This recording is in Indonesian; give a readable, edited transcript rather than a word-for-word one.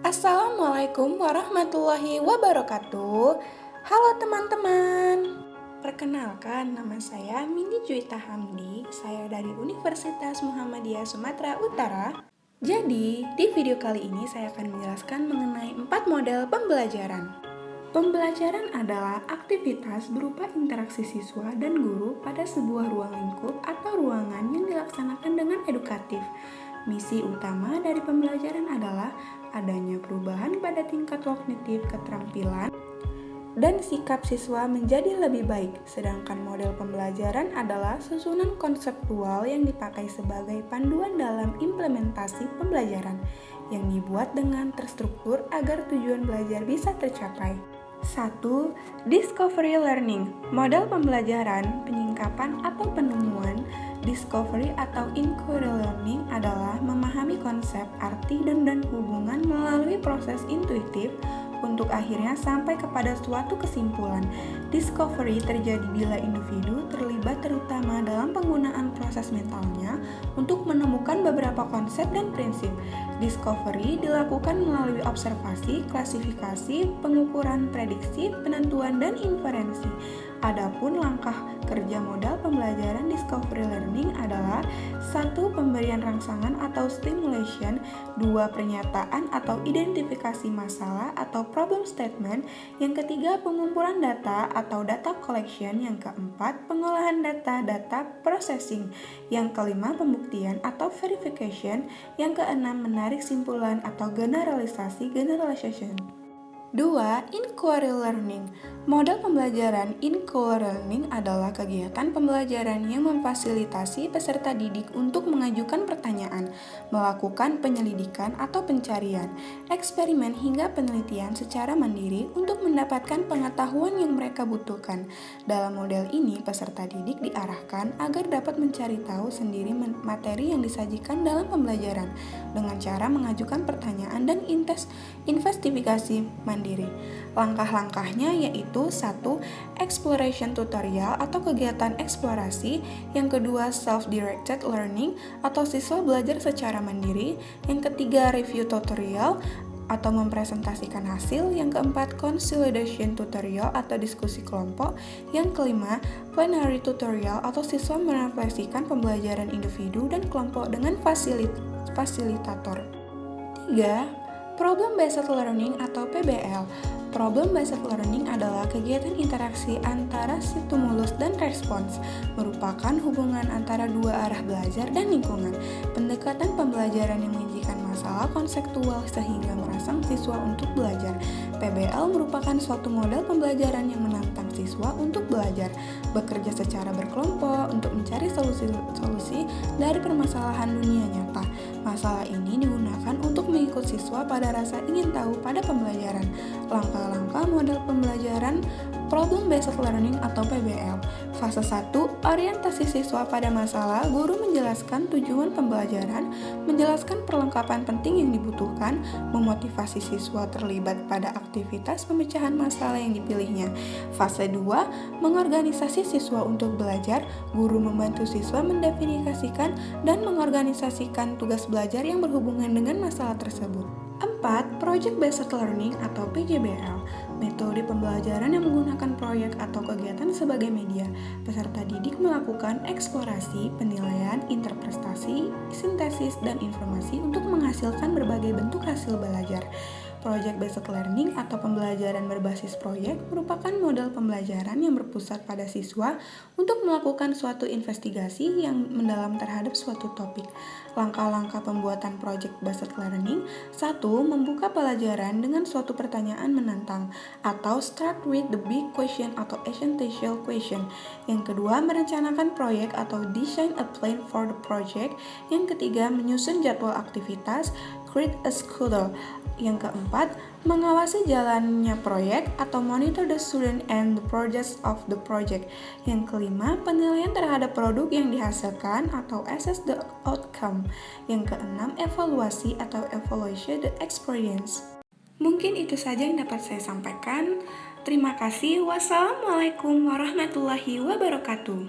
Assalamualaikum warahmatullahi wabarakatuh. Halo teman-teman. Perkenalkan, nama saya Mini Juwita Hamdi. Saya dari Universitas Muhammadiyah Sumatera Utara. Jadi, di video kali ini saya akan menjelaskan mengenai 4 model pembelajaran. Pembelajaran adalah aktivitas berupa interaksi siswa dan guru pada sebuah ruang lingkup atau ruangan yang dilaksanakan dengan edukatif. Misi utama dari pembelajaran adalah adanya perubahan pada tingkat kognitif, keterampilan, dan sikap siswa menjadi lebih baik. Sedangkan model pembelajaran adalah susunan konseptual yang dipakai sebagai panduan dalam implementasi pembelajaran yang dibuat dengan terstruktur agar tujuan belajar bisa tercapai. 1. Discovery Learning. Model pembelajaran, penyingkapan atau penemuan. Discovery atau inquiry learning adalah memahami konsep, arti, dan hubungan melalui proses intuitif untuk akhirnya sampai kepada suatu kesimpulan. Discovery terjadi bila individu terlibat terutama dalam penggunaan proses mentalnya untuk menemukan beberapa konsep dan prinsip. Discovery dilakukan melalui observasi, klasifikasi, pengukuran, prediksi, penentuan, dan inferensi. Adapun langkah kerja modal pembelajaran discovery learning adalah 1. Pemberian rangsangan atau stimulation, 2. Pernyataan atau identifikasi masalah atau problem statement, yang ketiga pengumpulan data atau data collection, yang keempat pengolahan data processing, yang kelima pembuktian atau verification, yang keenam menarik simpulan atau generalization. 2. Inquiry Learning. Model pembelajaran inquiry learning adalah kegiatan pembelajaran yang memfasilitasi peserta didik untuk mengajukan pertanyaan, melakukan penyelidikan atau pencarian, eksperimen hingga penelitian secara mandiri untuk mendapatkan pengetahuan yang mereka butuhkan. Dalam model ini, peserta didik diarahkan agar dapat mencari tahu sendiri materi yang disajikan dalam pembelajaran dengan cara mengajukan pertanyaan dan investigasi mandiri. Langkah-langkahnya yaitu 1. Exploration tutorial atau kegiatan eksplorasi, yang kedua self-directed learning atau siswa belajar secara mandiri, yang ketiga review tutorial atau mempresentasikan hasil, yang keempat consolidation tutorial atau diskusi kelompok, yang kelima plenary tutorial atau siswa merefleksikan pembelajaran individu dan kelompok dengan fasilitator. 3. Problem Based Learning atau PBL. Problem Based Learning adalah kegiatan interaksi antara stimulus dan respons, merupakan hubungan antara dua arah belajar dan lingkungan. Pendekatan pembelajaran yang menyajikan masalah konseptual sehingga merangsang siswa untuk belajar. PBL merupakan suatu model pembelajaran yang menantang siswa untuk belajar, bekerja secara berkelompok untuk mencari solusi dari permasalahan dunia nyata. Masalah ini digunakan untuk mengikut siswa pada rasa ingin tahu pada pembelajaran. Langkah-langkah model pembelajaran Problem Based Learning atau PBL. Fase 1, orientasi siswa pada masalah. Guru menjelaskan tujuan pembelajaran, menjelaskan perlengkapan penting yang dibutuhkan, memotivasi siswa terlibat pada aktivitas pemecahan masalah yang dipilihnya. Fase 2, mengorganisasi siswa untuk belajar. Guru membantu siswa mendefinisikan dan mengorganisasikan tugas belajar yang berhubungan dengan masalah tersebut. 4. Project Based Learning atau PJBL. Metode pembelajaran yang menggunakan proyek atau kegiatan sebagai media. Peserta didik melakukan eksplorasi, penilaian, interpretasi, sintesis, dan informasi untuk menghasilkan berbagai bentuk hasil belajar. Project Based Learning atau pembelajaran berbasis proyek merupakan model pembelajaran yang berpusat pada siswa untuk melakukan suatu investigasi yang mendalam terhadap suatu topik. Langkah-langkah pembuatan Project Based Learning. 1. Membuka pelajaran dengan suatu pertanyaan menantang atau start with the big question atau essential question. Yang kedua, merencanakan proyek atau design a plan for the project. Yang ketiga, menyusun jadwal aktivitas, create a schedule. Yang keempat, mengawasi jalannya proyek atau monitor the student and the progress of the project. Yang kelima, penilaian terhadap produk yang dihasilkan atau assess the outcome. Yang keenam, evaluasi atau evaluation the experience. Mungkin itu saja yang dapat saya sampaikan. Terima kasih. Wassalamualaikum warahmatullahi wabarakatuh.